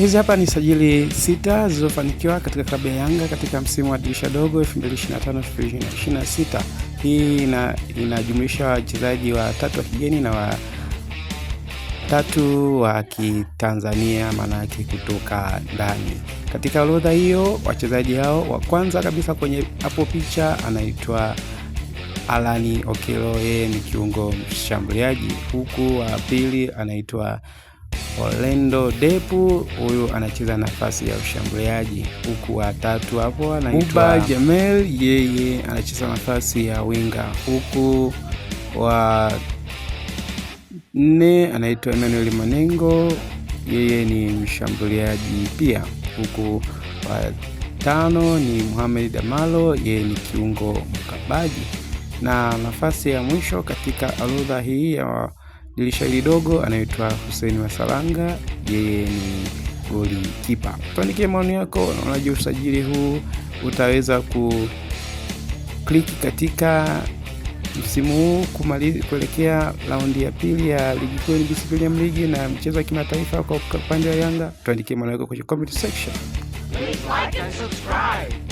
Hizi hapa ni sajili 6 zilizofanikiwa katika klabu ya Yanga katika msimu wa dirisha dogo 2025-2026. Hii inajumlisha wachezaji watatu wa kigeni na watatu wa Kitanzania, maana yake kutoka ndani. Katika orodha hiyo, wachezaji hao wa kwanza kabisa kwenye hapo picha anaitwa Allan Okello, yeye ni kiungo mshambuliaji, huku wa pili anaitwa Orlando Depu, huyu anacheza nafasi ya ushambuliaji, huku wa tatu hapo anaitwa Jamel, yeye anacheza nafasi ya winga, huku wa nne anaitwa Emmanuel Manengo, yeye ni mshambuliaji pia, huku wa tano ni Mohamed Damalo, yeye ni kiungo mkabaji, na nafasi ya mwisho katika orodha hii ya dirisha hili dogo anaitwa Hussein Masalanga, yeye ni golikipa. Tuandikie maoni yako, unaonaje usajili huu? Utaweza kukliki katika msimu huu kuelekea raundi ya pili ya ligi kuu NBC Premier League na mchezo wa kimataifa kwa upande wa Yanga? Tuandikie maoni yako kwenye comment section. Please like and subscribe.